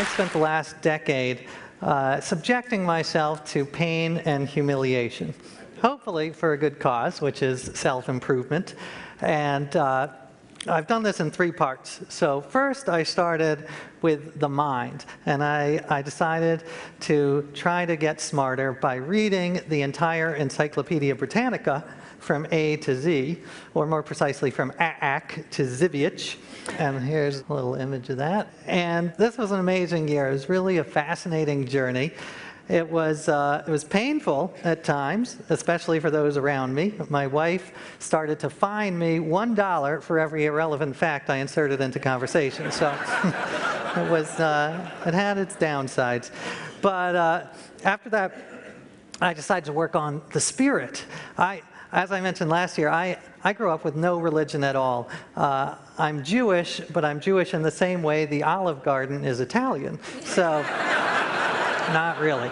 spent the last decade subjecting myself to pain and humiliation, hopefully for a good cause, which is self-improvement. And I've done this in 3 parts. So first I started with the mind, and I decided to try to get smarter by reading the entire Encyclopedia Britannica from A to Z, or more precisely from Aak to Ziviec. And here's a little image of that. And this was an amazing year. It was really a fascinating journey. It was painful at times, especially for those around me. My wife started to fine me $1 for every irrelevant fact I inserted into conversation. So it had its downsides. But after that, I decided to work on the spirit. As I mentioned last year, I grew up with no religion at all. I'm Jewish, but I'm Jewish in the same way the Olive Garden is Italian. So, not really.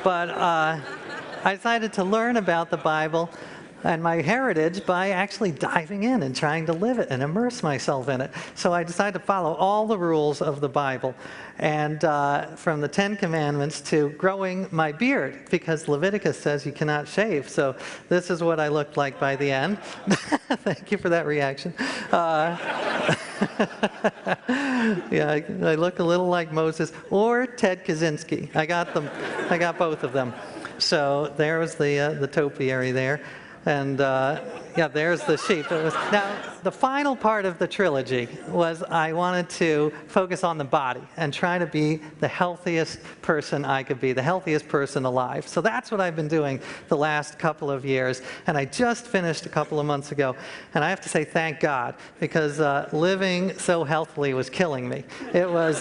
But I decided to learn about the Bible and my heritage by actually diving in and trying to live it and immerse myself in it. So I decided to follow all the rules of the Bible, and from the 10 Commandments to growing my beard, because Leviticus says you cannot shave. So this is what I looked like by the end. Thank you for that reaction. Yeah, I look a little like Moses or Ted Kaczynski. I got both of them. So there was the topiary there. And yeah, there's the sheep. Now, the final part of the trilogy was I wanted to focus on the body and try to be the healthiest person I could be, the healthiest person alive. So that's what I've been doing the last couple of years. And I just finished a couple of months ago. And I have to say thank God, because living so healthily was killing me. It was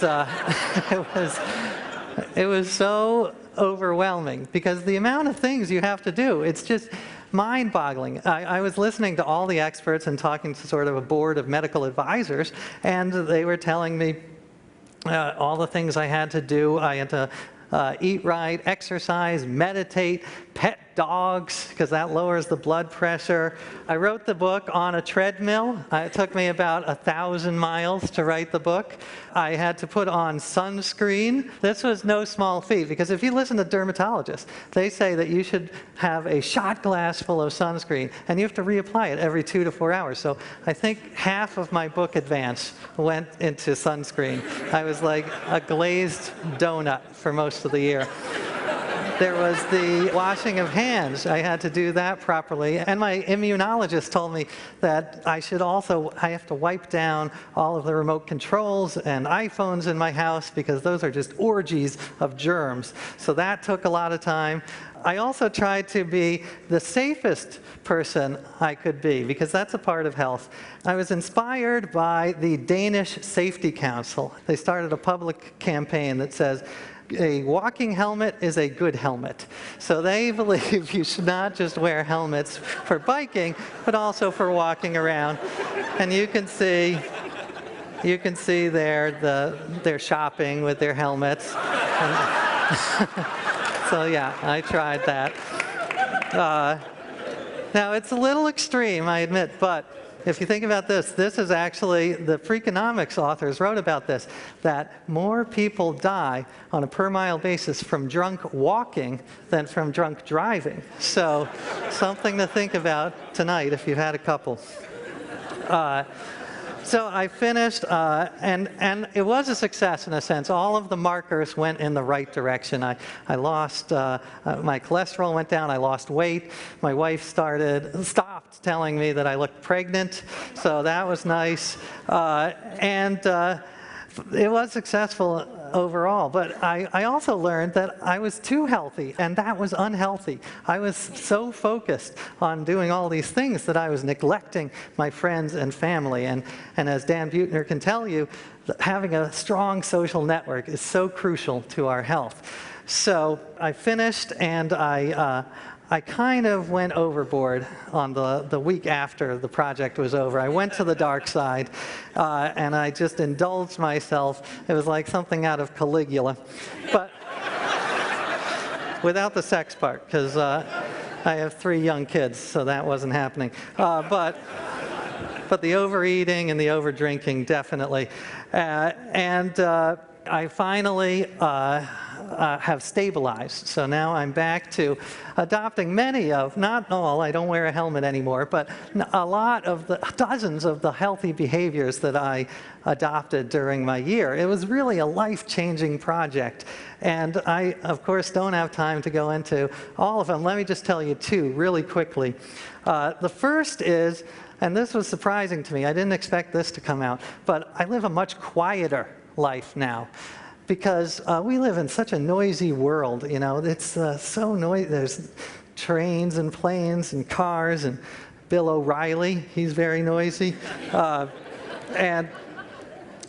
so overwhelming, because the amount of things you have to do, it's just mind-boggling. I was listening to all the experts and talking to sort of a board of medical advisors, and they were telling me all the things I had to do. I had to eat right, exercise, meditate, pet dogs, because that lowers the blood pressure. I wrote the book on a treadmill. It took me about 1,000 miles to write the book. I had to put on sunscreen. This was no small feat, because if you listen to dermatologists, they say that you should have a shot glass full of sunscreen, and you have to reapply it every 2 to 4 hours. So I think half of my book advance went into sunscreen. I was like a glazed donut for most of the year. There was the washing of hands. I had to do that properly. And my immunologist told me that I have to wipe down all of the remote controls and iPhones in my house, because those are just orgies of germs. So that took a lot of time. I also tried to be the safest person I could be, because that's a part of health. I was inspired by the Danish Safety Council. They started a public campaign that says, a walking helmet is a good helmet. So they believe you should not just wear helmets for biking, but also for walking around. And you can see there they're shopping with their helmets. So yeah, I tried that. Now it's a little extreme, I admit, but if you think about this, this is actually, the Freakonomics authors wrote about this, that more people die on a per mile basis from drunk walking than from drunk driving. So something to think about tonight if you've had a couple. So I finished, and it was a success in a sense. All of the markers went in the right direction. I lost, my cholesterol went down, I lost weight. My wife stopped telling me that I looked pregnant, so that was nice. It was successful overall, but I also learned that I was too healthy, and that was unhealthy. I was so focused on doing all these things that I was neglecting my friends and family. And as Dan Buettner can tell you, having a strong social network is so crucial to our health. So I finished, and I kind of went overboard on the week after the project was over. I went to the dark side, and I just indulged myself. It was like something out of Caligula, but without the sex part, because I have 3 young kids, so that wasn't happening. But the overeating and the overdrinking, definitely. I finally have stabilized. So now I'm back to adopting many of, not all, I don't wear a helmet anymore, but a lot of the, dozens of the healthy behaviors that I adopted during my year. It was really a life-changing project. And I, of course, don't have time to go into all of them. Let me just tell you two really quickly. The first is, and this was surprising to me, I didn't expect this to come out, but I live a much quieter life now. Because we live in such a noisy world, you know, it's so noisy. There's trains and planes and cars and Bill O'Reilly, he's very noisy.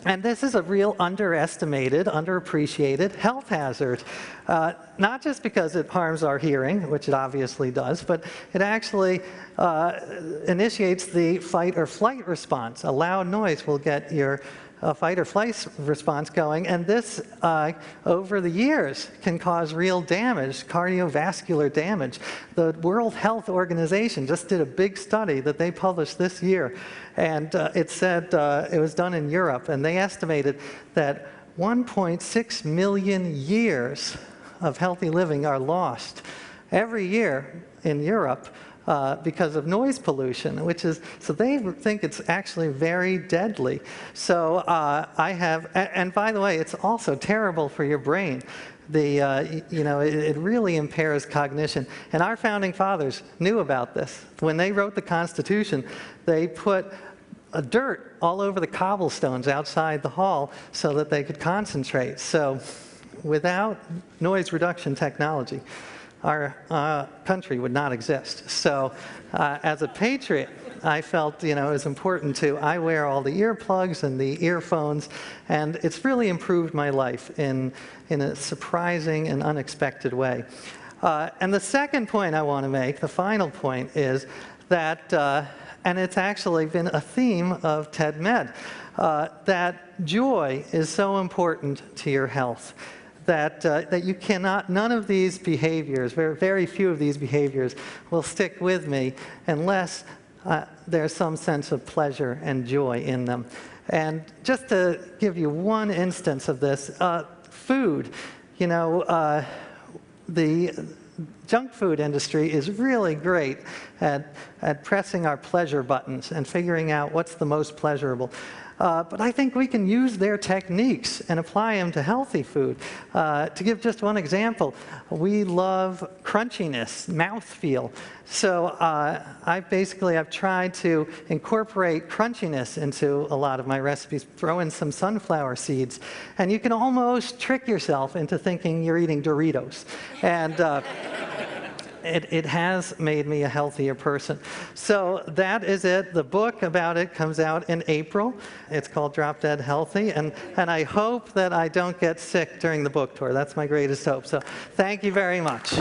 And this is a real underestimated, underappreciated health hazard. Not just because it harms our hearing, which it obviously does, but it actually initiates the fight or flight response. A loud noise will get your fight or flight response going, and this, over the years, can cause real damage, cardiovascular damage. The World Health Organization just did a big study that they published this year, and it said, it was done in Europe, and they estimated that 1.6 million years of healthy living are lost every year in Europe because of noise pollution, which is, so they think it's actually very deadly. So I have, and by the way, it's also terrible for your brain. You know, it really impairs cognition. And our founding fathers knew about this. When they wrote the Constitution, they put dirt all over the cobblestones outside the hall so that they could concentrate. So without noise reduction technology, our country would not exist. So as a patriot, I felt, you know, it was important to, I wear all the earplugs and the earphones, and it's really improved my life in a surprising and unexpected way. And the second point I want to make, the final point, is that, and it's actually been a theme of TED-Med, that joy is so important to your health. That you cannot, none of these behaviors, very few of these behaviors will stick with me unless there's some sense of pleasure and joy in them. And just to give you one instance of this, food, you know, the junk food industry is really great at pressing our pleasure buttons and figuring out what's the most pleasurable. But I think we can use their techniques and apply them to healthy food. To give just one example, we love crunchiness, mouthfeel. So I've tried to incorporate crunchiness into a lot of my recipes, throw in some sunflower seeds, and you can almost trick yourself into thinking you're eating Doritos. And it has made me a healthier person. So that is it. The book about it comes out in April. It's called Drop Dead Healthy, and I hope that I don't get sick during the book tour. That's my greatest hope. So thank you very much.